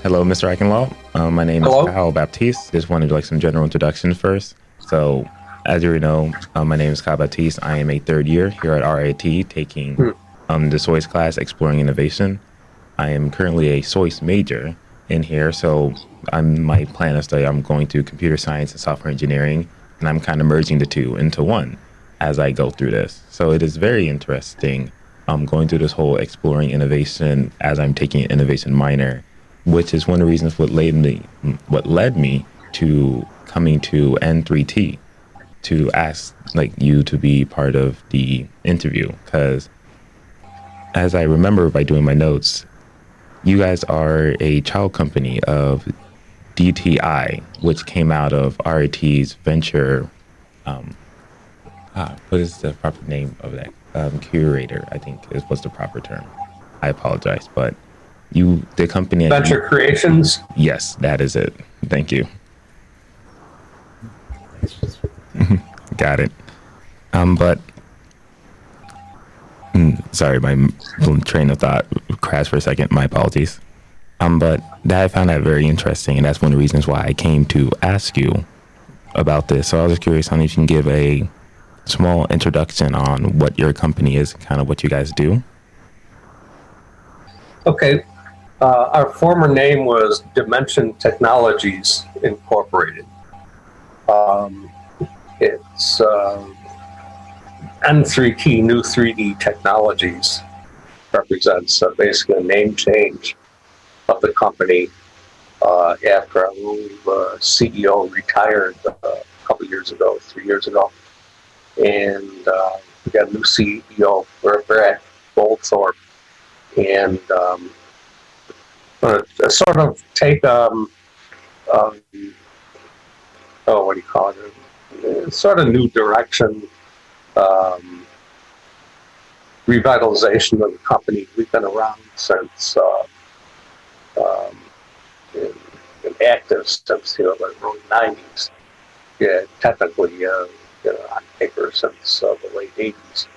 Hello, Mr. Eichenlaub. My name is Hello. Kyle Baptiste. Just wanted to do like some general introductions first. So, as you already know, my name is Kyle Baptiste. I am a third year here at RIT taking the SOIS class, Exploring Innovation. I am currently a SOIS major in here. So, my plan of study, I'm going to computer science and software engineering, and I'm kind of merging the two into one as I go through this. So, it is very interesting. I'm going through this whole exploring innovation as I'm taking an innovation minor, which is one of the reasons what led me to coming to N3T to ask like you to be part of the interview. Because as I remember by doing my notes, you guys are a child company of DTI, which came out of RIT's venture. What is the proper name of that? Curator, I think is what's the proper term. I apologize, but the company. Venture Creations. Yes, that is it. Thank you. Got it. But sorry, my train of thought crashed for a second. My apologies. But I found that very interesting, and that's one of the reasons why I came to ask you about this. So I was just curious on if you can give a small introduction on what your company is, kind of what you guys do. Okay. Our former name was Dimension Technologies Incorporated. It's N3T, New 3D Technologies, represents basically a name change of the company after our CEO retired a couple years ago, 3 years ago. And we got a new CEO, Brett Goldthorpe, and sort of take what do you call it? Sort of new direction, revitalization of the company. We've been around since been active since the early '90s. Yeah, technically, on paper since the late '80s.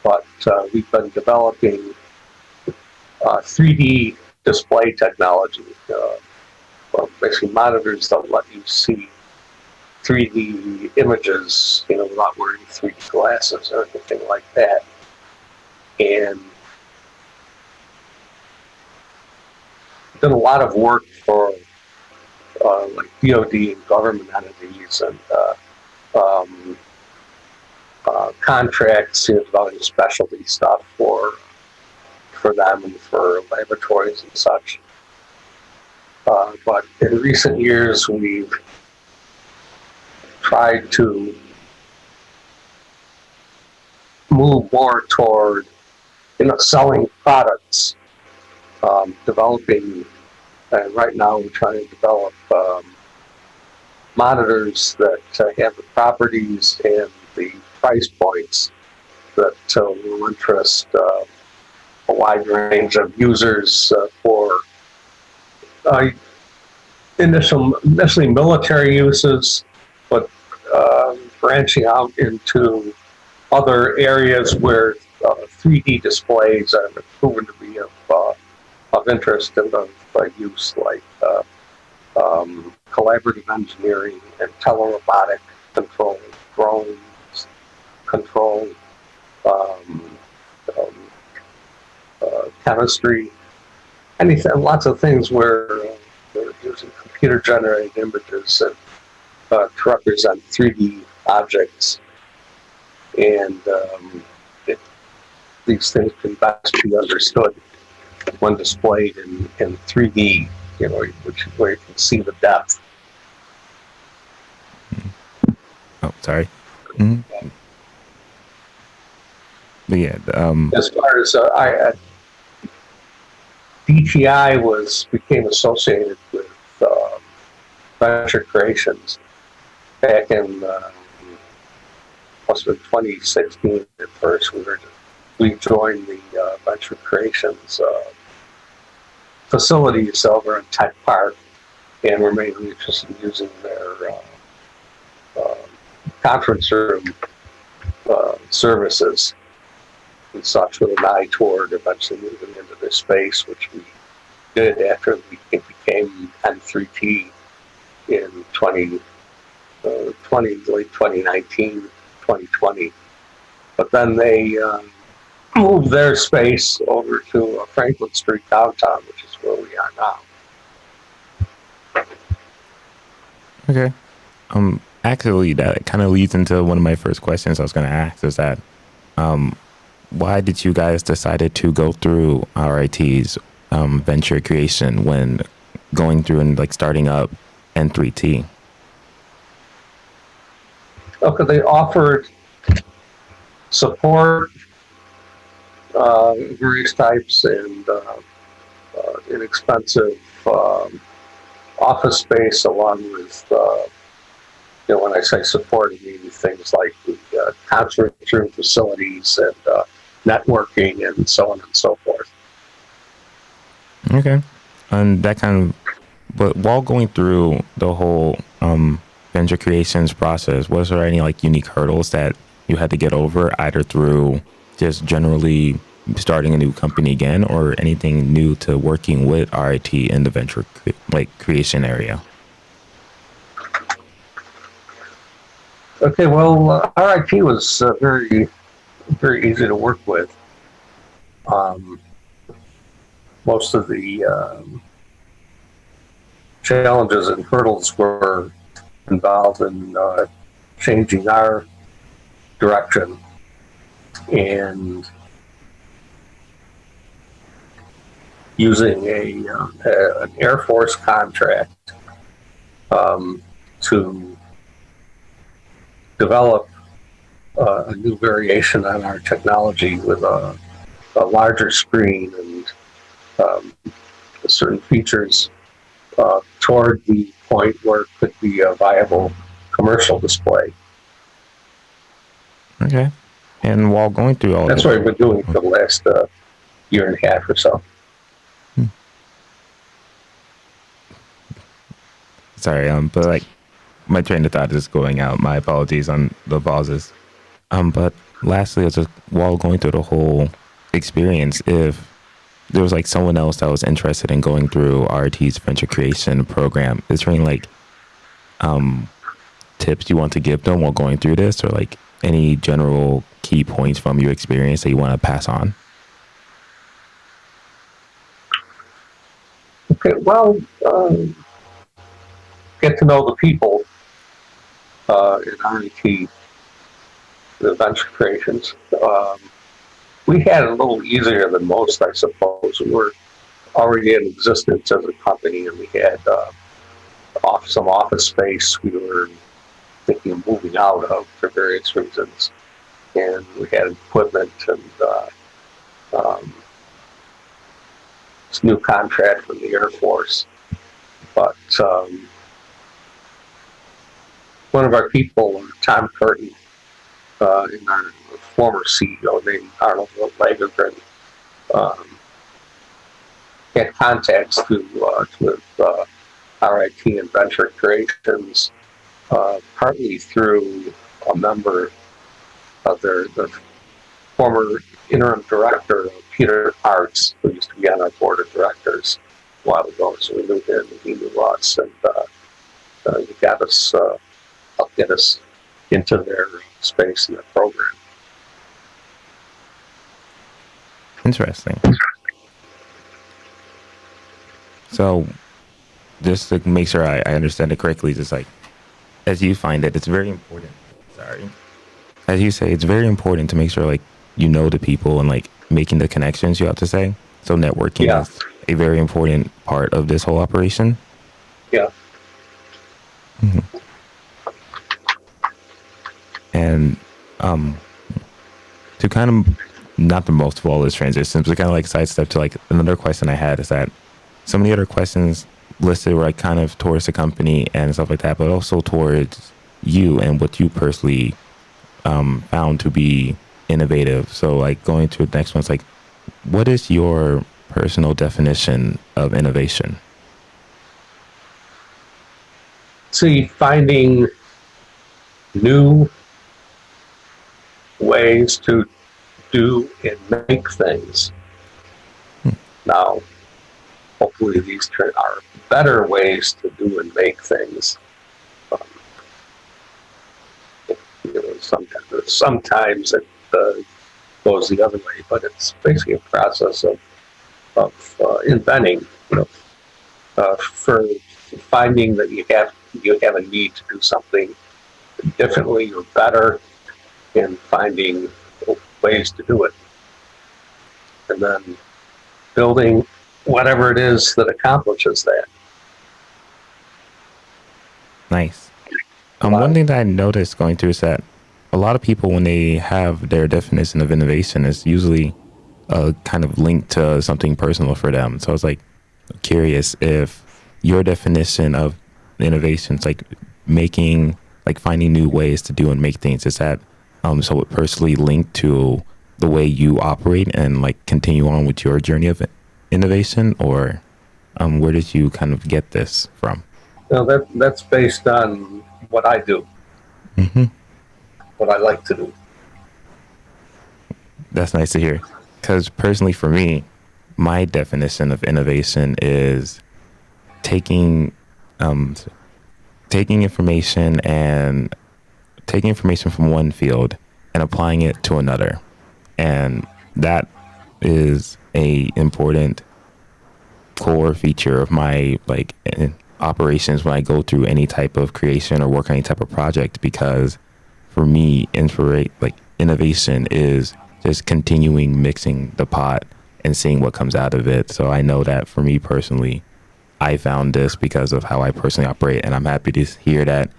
But we've been developing 3D display technology, basically monitors that let you see 3D images, without wearing 3D glasses or anything like that. And did a lot of work for like DoD and government entities and contracts, developing specialty stuff for them and for laboratories and such. But in recent years, we've tried to move more toward, selling products, developing, and right now we're trying to develop monitors that have the properties and the price points that will interest a wide range of users for initially military uses, but branching out into other areas where 3D displays are proven to be of interest and of use, like collaborative engineering and telerobotic control, drones control, chemistry, anything, lots of things where they're using computer-generated images to represent 3D objects, and these things can best be understood when displayed in 3D, where you can see the depth. Oh, sorry. Mm-hmm. But yeah. As far as DTI became associated with Venture Creations back in must have been 2016 at first. We joined the Venture Creations facilities over in Tech Park, and we're mainly interested in using their conference room services and such, with an eye toward eventually moving into this space, which we did after it became N3T in 2019, 2020. But then they moved their space over to Franklin Street downtown, which is where we are now. Okay. Actually, that kind of leads into one of my first questions I was going to ask is that, why did you guys decided to go through RIT's venture creation when going through and like starting up N3T? Okay, they offered support, various types, and inexpensive office space, along with, when I say support, I mean things like the conference room facilities and networking and so on and so forth. Okay. And that kind of, but while going through the whole venture creations process, was there any like unique hurdles that you had to get over, either through just generally starting a new company again, or anything new to working with RIT in the venture creation area? Okay, well, RIT was very, very easy to work with. Most of the challenges and hurdles were involved in changing our direction and using an Air Force contract to develop a new variation on our technology with a larger screen and certain features toward the point where it could be a viable commercial display. Okay. And while going through all That's what we've been doing for the last year and a half or so. Sorry, but like my train of thought is going out. My apologies on the pauses. But lastly, just while going through the whole experience, if there was like someone else that was interested in going through RT's venture creation program, is there any like tips you want to give them while going through this, or like any general key points from your experience that you want to pass on? Okay, well, get to know the people in RIT, the venture creations. We had it a little easier than most, I suppose. We were already in existence as a company, and we had some office space we were thinking of moving out of for various reasons. And we had equipment and this new contract from the Air Force. But one of our people, Tom Curtin, and our former CEO named Arnold Lagergren, had contacts with RIT and Venture Creations, partly through a member of the former interim director, Peter Arts, who used to be on our board of directors a while ago. So we knew him and he knew us, and he got us, helped get us into their space and their program. Interesting. So just to make sure I understand it correctly, just like as you find it, it's very important. Sorry. As you say, it's very important to make sure like you know the people and like making the connections, you have to say. So networking is a very important part of this whole operation. Yeah. Mm-hmm. And to kind of not the most flawless transitions, but kind of like sidestep to like another question I had is that so many other questions listed were like kind of towards the company and stuff like that, but also towards you and what you personally found to be innovative. So like going to the next one's like, what is your personal definition of innovation? See, finding new ways to do and make things. Now, hopefully these are better ways to do and make things. Um, sometimes it goes the other way, but it's basically a process of inventing. For finding that you have a need to do something differently or better, and finding ways to do it, and then building whatever it is that accomplishes that. Nice. One thing that I noticed going through is that a lot of people, when they have their definition of innovation, is usually kind of linked to something personal for them. So I was like curious if your definition of innovation is like finding new ways to do and make things. Is that so personally linked to the way you operate and like continue on with your journey of innovation, or where did you kind of get this from? That's based on what I do, what I like to do. That's nice to hear. Because personally, for me, my definition of innovation is taking information from one field and applying it to another, and that is a important core feature of my operations when I go through any type of creation or work on any type of project. Because for me, innovation is just continuing mixing the pot and seeing what comes out of it. So I know that for me personally, I found this because of how I personally operate, and I'm happy to hear that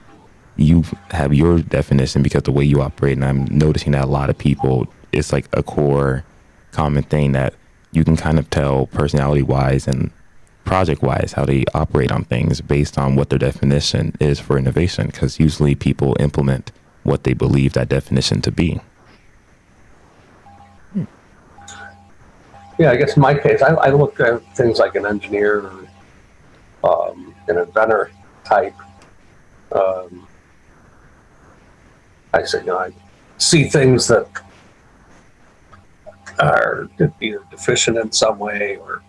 you have your definition because of the way you operate. And I'm noticing that a lot of people, it's like a core common thing that you can kind of tell personality wise and project wise how they operate on things based on what their definition is for innovation, because usually people implement what they believe that definition to be. Yeah, I guess in my case, I look at things like an engineer, an inventor type. I say, I see things that are either deficient in some way, or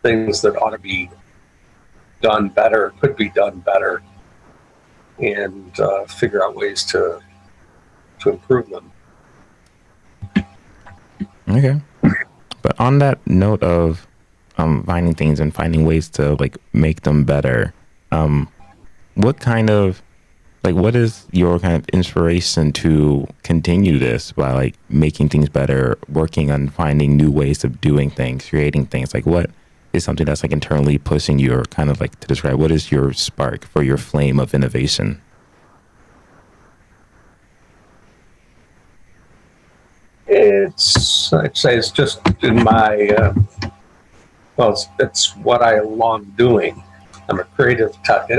things that ought to be done better, could be done better, and figure out ways to improve them. Okay. But on that note of finding things and finding ways to make them better, what is your kind of inspiration to continue this by making things better, working on finding new ways of doing things, creating things? What is something that's internally pushing you, or kind of to describe what is your spark for your flame of innovation? I'd say it's just in my, it's what I love doing. I'm a creative type,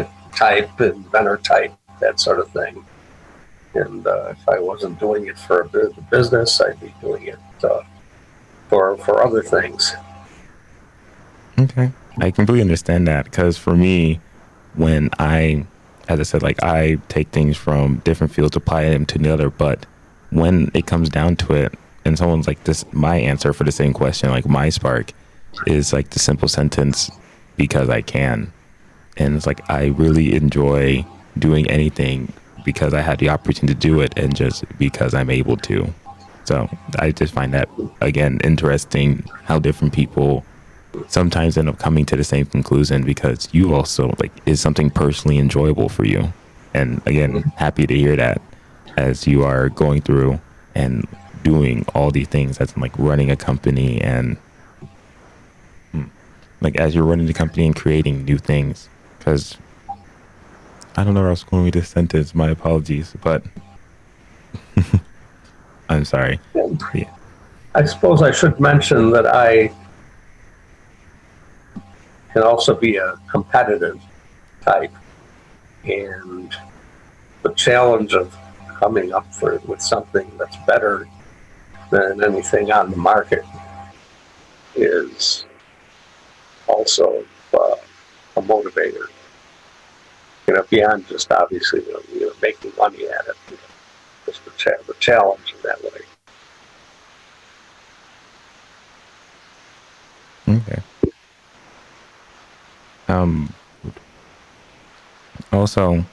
inventor type, that sort of thing. And if I wasn't doing it for the business, I'd be doing it for other things. Okay. I completely understand that, because for me, when as I said, I take things from different fields, apply them to another, but when it comes down to it, and someone's this, my answer for the same question, my spark is the simple sentence, because I can. And it's I really enjoy doing anything because I had the opportunity to do it, and just because I'm able to. So I just find that, again, interesting how different people sometimes end up coming to the same conclusion, because you also is something personally enjoyable for you. And again, happy to hear that as you are going through and doing all these things, as in running a company, and as you're running the company and creating new things. Because I don't know where I was going with this sentence, my apologies, but I'm sorry. Yeah. I suppose I should mention that I can also be a competitive type, and the challenge of coming up with something that's better than anything on the market is also a motivator. Beyond just obviously making money at it, just the challenge in that way. Okay. Um, Also,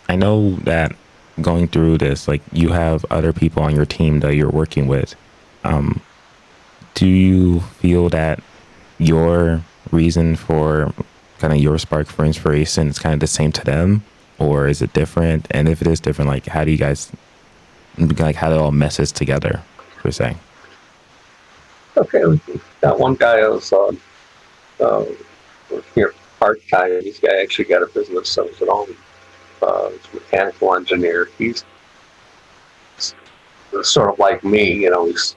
I know that going through this, like you have other people on your team that you're working with. Um, do you feel that your reason for kind of your spark for inspiration is kind of the same to them, or is it different? And if it is different, like how do you guys like how do it all meshes together per se? Okay, that one guy was here part time. This guy actually got a business of his own. He's a mechanical engineer. He's sort of like me, you know. He's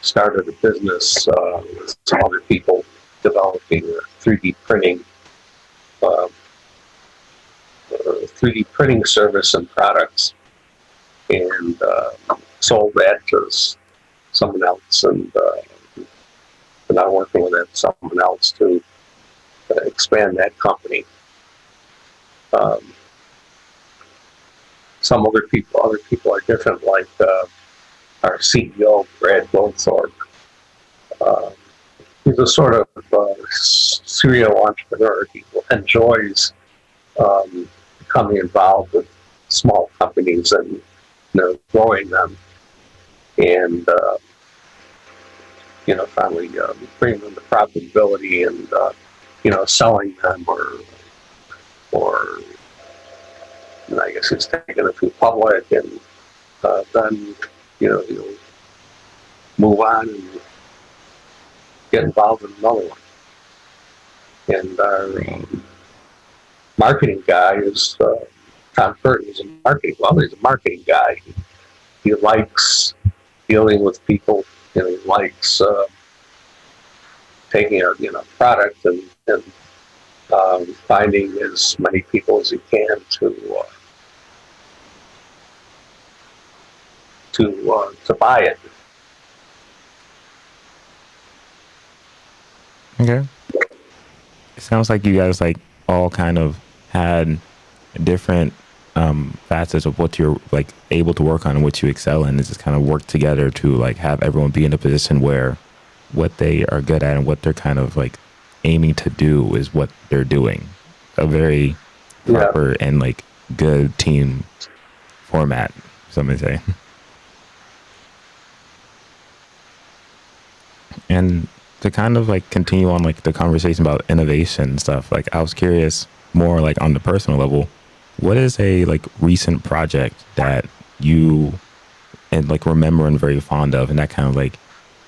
started a business with some other people developing 3D printing, uh, 3D printing service and products, and sold that to someone else, and I'm working with that someone else to expand that company. Um, some other people are different, like our CEO, Brad Goldthorpe. Uh, he's a sort of serial entrepreneur. He enjoys becoming involved with small companies and, you know, growing them, and you know, finally bringing them to profitability, and you know, selling them, or and I guess he's taking it to public, and then, you know, he'll move on and get involved in another one. And our marketing guy is Tom Curtin. He's he's a marketing guy. He likes dealing with people, and he likes taking a, you know, product, and finding as many people as he can to buy it. Okay. It sounds like you guys like all kind of had different facets of what you're like able to work on and what you excel in. Is just kind of work together to like have everyone be in a position where what they are good at and what they're kind of like aiming to do is what they're doing. A very proper and like good team format, some may say. And to kind of like continue on like the conversation about innovation and stuff, like I was curious more like on the personal level, what is a like recent project that you and like remember and very fond of, and that kind of like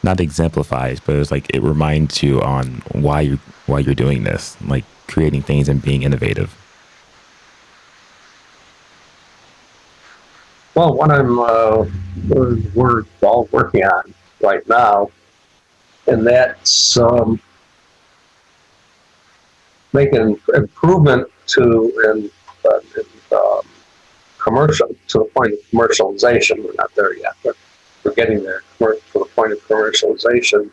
not exemplifies, but it's like it reminds you on why you're doing this, like creating things and being innovative. Well, what we're all working on right now, and that's making improvement to and commercial to the point of commercialization. We're not there yet, but we're getting there. We're to the point of commercialization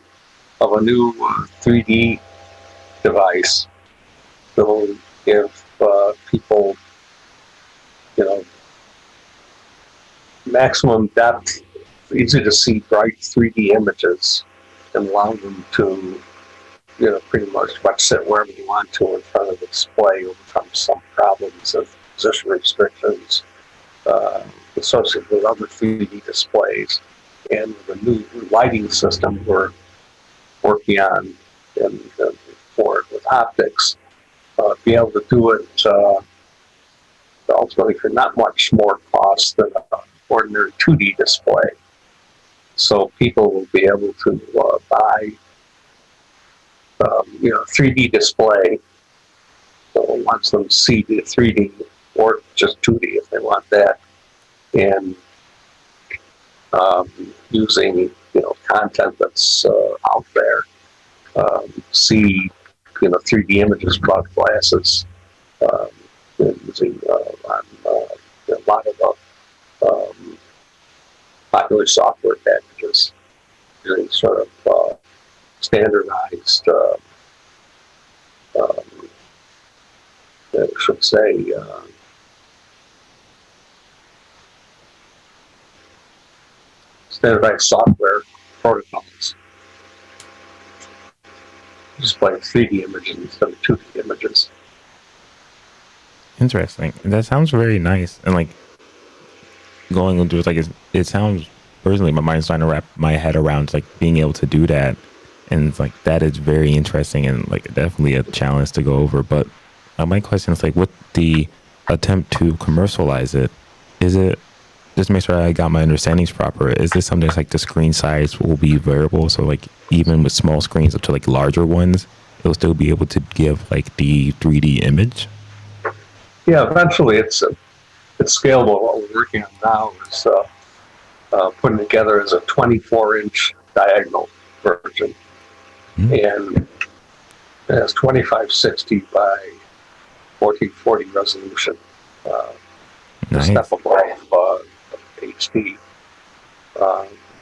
of a new 3D device that will give people, you know, maximum depth, easy to see bright 3D images, and allow them to, you know, pretty much sit wherever you want to in front of the display, overcome some problems of position restrictions associated with other 3D displays. And the new lighting system we're working on for with optics, be able to do it ultimately for not much more cost than an ordinary 2D display. So people will be able to buy, you know, 3D display. So once them see the 3D or just 2D if they want that, and using, you know, content that's out there, see, you know, 3D images without glasses, using on a lot of popular software packages, using sort of standardized, I should say, standardized software protocols. display 3D images instead of 2D images. Interesting. That sounds very nice. And like going into it sounds personally, my mind's trying to wrap my head around like being able to do that. And it's like that is very interesting and like definitely a challenge to go over. But my question is like, with the attempt to commercialize it, is it just to make sure I got my understandings proper? Is this something that's like the screen size will be variable? So like even with small screens up to like larger ones, it'll still be able to give like the 3D image? Yeah, eventually it's scalable. What we're working on now is putting together as a 24-inch diagonal version. And it has 2560 by 1440 resolution. Nice. A step above HD.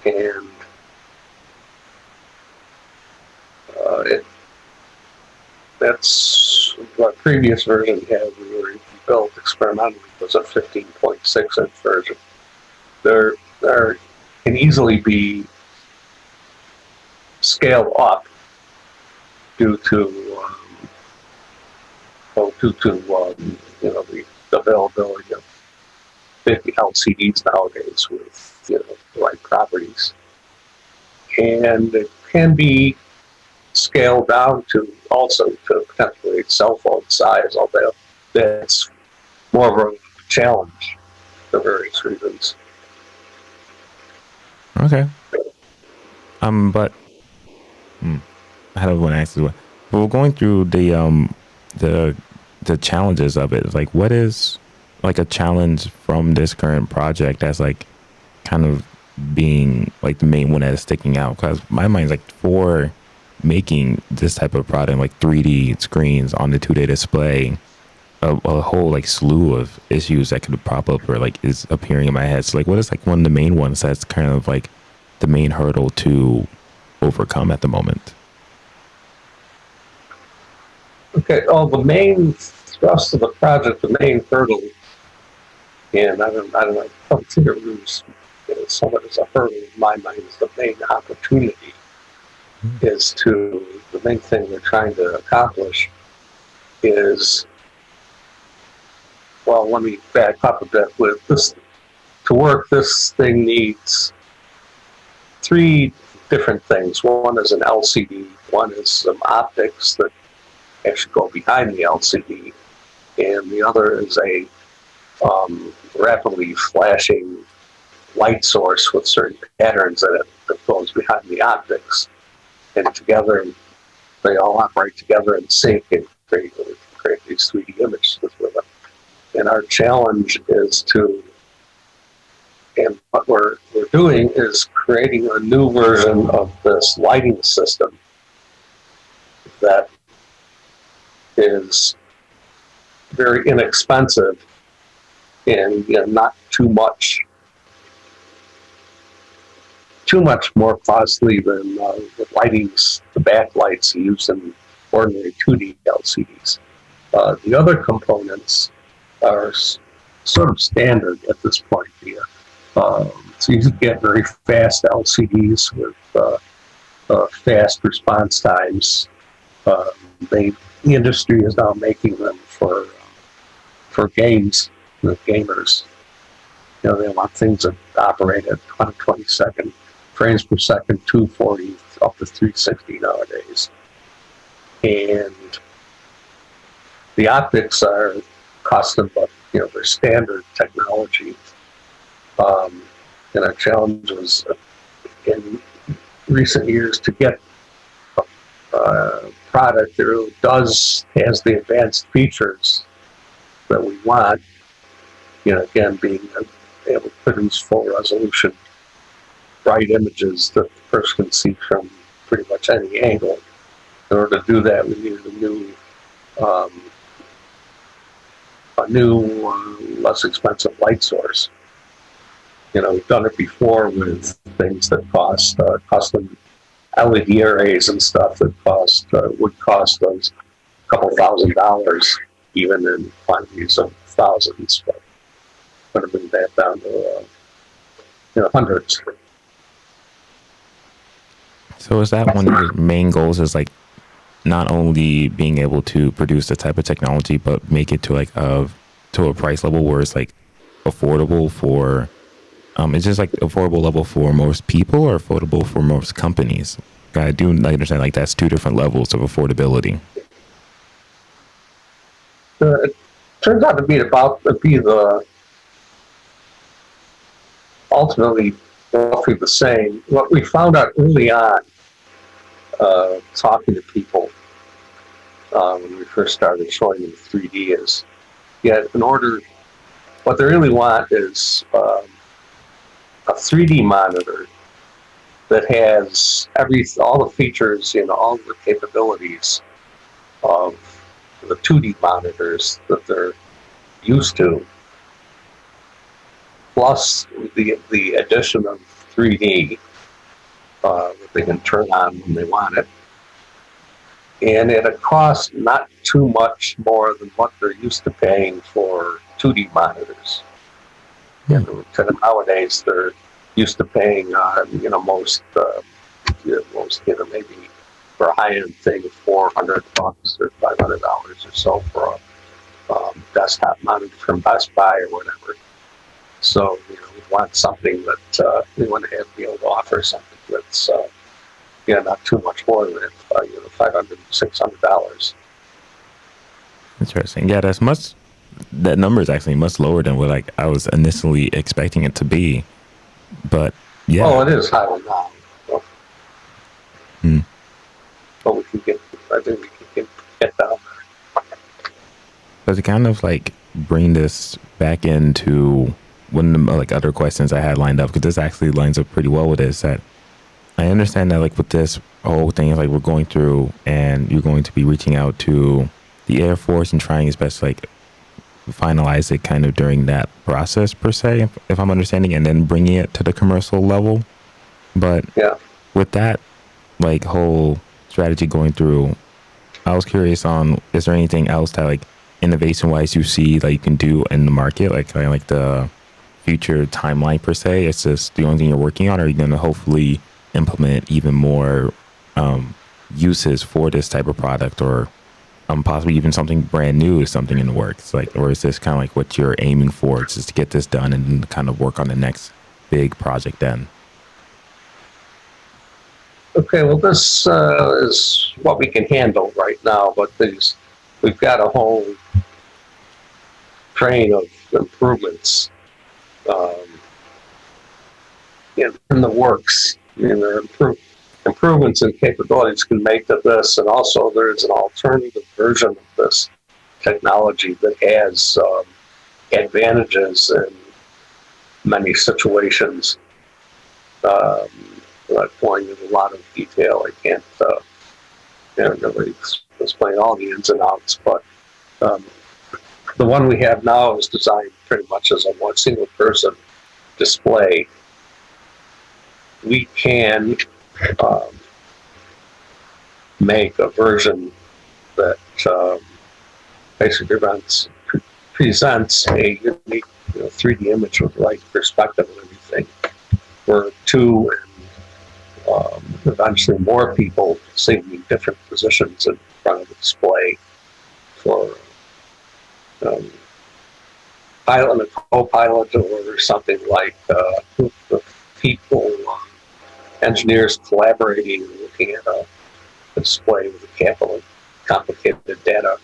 And that's what previous version had. We built experimentally was a 15.6 inch version. There can easily be scaled up due to the availability of big LCDs nowadays with the right properties, and it can be scaled down to potentially cell phone size, although that's more of a challenge for various reasons. Okay. But I don't want to ask you. But we're going through the challenges of it. It's like, what is like a challenge from this current project that's like kind of being like the main one that is sticking out? Because my mind's like, for making this type of product, like 3D screens on the 2D display, a whole like slew of issues that could pop up or like is appearing in my head. So like, what is like one of the main ones that's kind of like the main hurdle to overcome at the moment? Okay, the main thrust of the project, the main hurdle, and I don't think it was somewhat as a hurdle in my mind, is the main opportunity. The main thing we're trying to accomplish is, well, let me back up a bit. With this, to work, this thing needs three different things. One is an LCD, one is some optics that actually go behind the LCD, and the other is a rapidly flashing light source with certain patterns in it that goes behind the optics. And together, they all operate together in sync and create these 3D images with them. And our challenge is and what we're doing is creating a new version of this lighting system that is very inexpensive and not too much more costly than the backlights used in ordinary 2D LCDs. The other components are sort of standard at this point here. So you can get very fast LCDs with fast response times. The industry is now making them for games, with gamers. They want things that operate at 120 frames per second, 240 up to 360 nowadays. And the optics are custom, but they're standard technology. And our challenge was in recent years to get a product that really has the advanced features that we want. Again, being able to produce full resolution, bright images that the person can see from pretty much any angle. In order to do that, we needed a new, less expensive light source. We've done it before with things that cost custom LED arrays and stuff that would cost us a couple $1,000, even in quantities of thousands, but would have been that down to hundreds. So is that one of your main goals, is like not only being able to produce the type of technology, but make it to like to a price level where it's like affordable for it's just like affordable level for most people or affordable for most companies. I do understand like that's two different levels of affordability. It turns out to be the ultimately roughly the same. What we found out early on, talking to people when we first started showing them 3D is, what they really want is a 3D monitor that has all the features, all the capabilities of the 2D monitors that they're used to, plus the addition of 3D that they can turn on when they want it, and at a cost not too much more than what they're used to paying for 2D monitors. Nowadays they're used to paying, most maybe for a high-end thing, $400 or $500 or so for a desktop monitor from Best Buy or whatever. So, we want something that we want to be able to offer something that's not too much more than $500, $600. Interesting. Yeah, that number is actually much lower than what like I was initially expecting it to be. But yeah. Oh, it is higher now. So. But I think we can get down there. So to kind of like bring this back into one of the like other questions I had lined up, because this actually lines up pretty well with this, that I understand that like with this whole thing, like we're going through and you're going to be reaching out to the Air Force and trying as best to like finalize it kind of during that process per se, if I'm understanding, and then bringing it to the commercial level. But with that like whole strategy going through, I was curious on, is there anything else that like innovation wise you see that you can do in the market, like kind of like the future timeline per se? It's just the only thing you're working on, or are you going to hopefully implement even more uses for this type of product, or possibly even something brand new is something in the works, like, or is this kind of like what you're aiming for, just to get this done and then kind of work on the next big project then? Okay, well, this is what we can handle right now, but we've got a whole train of improvements in the works. There are improvements and capabilities can make to this, and also there's an alternative version of this technology that has advantages in many situations. Without going into a lot of detail, I can't really explain all the ins and outs, but the one we have now is designed pretty much as a one single person display. We can make a version that basically presents a unique 3D image with the right perspective and everything for two and eventually more people sitting in different positions in front of the display for pilot and a co-pilot, or something like the people, engineers collaborating, looking at a display with a complicated data,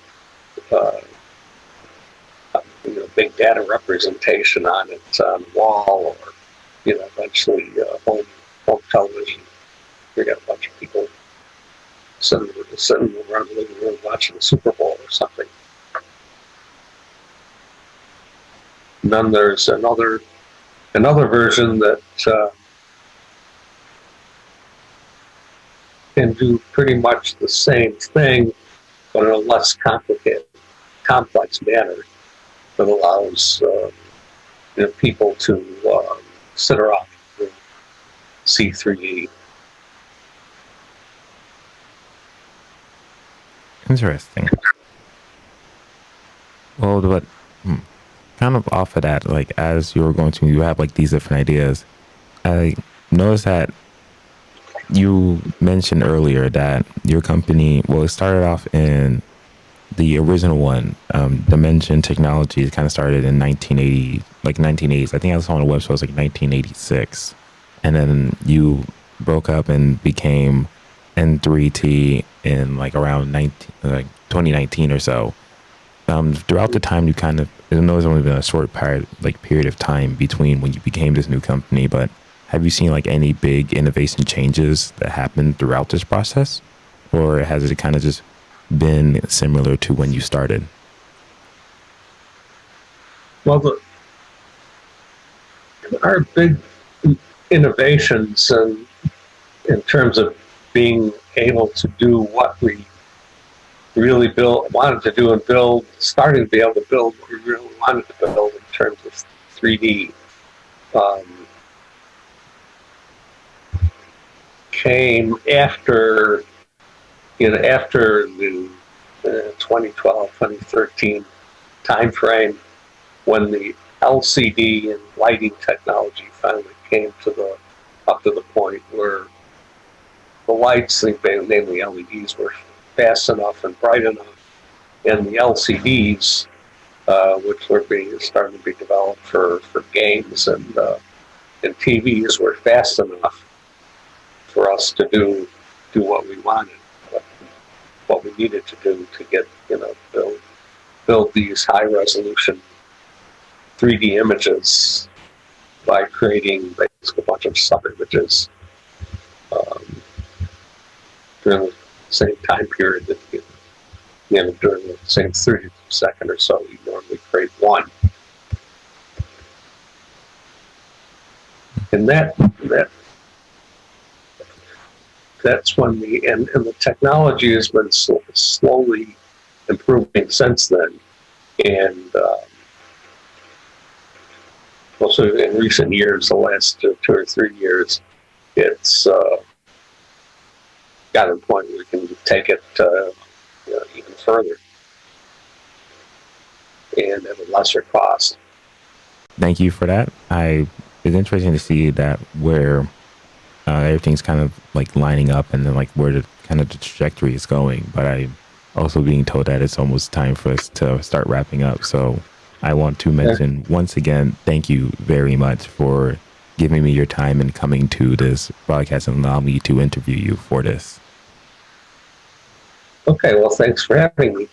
big data representation on it on the wall, or eventually home television. We got a bunch of people sitting around the living room watching the Super Bowl or something. And then there's another version that can do pretty much the same thing, but in a less complex manner, that allows people to sit around and see 3D. Interesting. Well, but kind of off of that, like as you were going to, you have like these different ideas. I noticed that You mentioned earlier that your company, well, it started off in the original one, Dimension Technologies, kind of started in 1980, like 1980s. I think I saw on the website, it was like 1986. And then you broke up and became N3T in like around 2019 or so. Throughout the time, you kind of, I know it's only been a short period of time between when you became this new company, but have you seen like any big innovation changes that happened throughout this process? Or has it kind of just been similar to when you started? Well, our big innovations in terms of being able to do what we really wanted to do and build, starting to be able to build what we really wanted to build in terms of 3D, came after, after the 2012, 2013 timeframe, when the LCD and lighting technology finally came up to the point where the lights, namely LEDs, were fast enough and bright enough, and the LCDs, which were starting to be developed for games and TVs, were fast enough for us to do what we wanted, what we needed to do to get, build these high resolution 3D images by creating basically a bunch of sub images during the same time period that during the same 30 second or so you normally create one. And that's when and the technology has been slowly improving since then. And also in recent years, the last 2 or 3 years, it's got to a point where we can take it even further and at a lesser cost. Thank you for that. It's interesting to see that where everything's kind of like lining up and then like where the kind of the trajectory is going. But I'm also being told that it's almost time for us to start wrapping up. So I want to mention once again, thank you very much for giving me your time and coming to this broadcast and allow me to interview you for this. Okay, well, thanks for having me.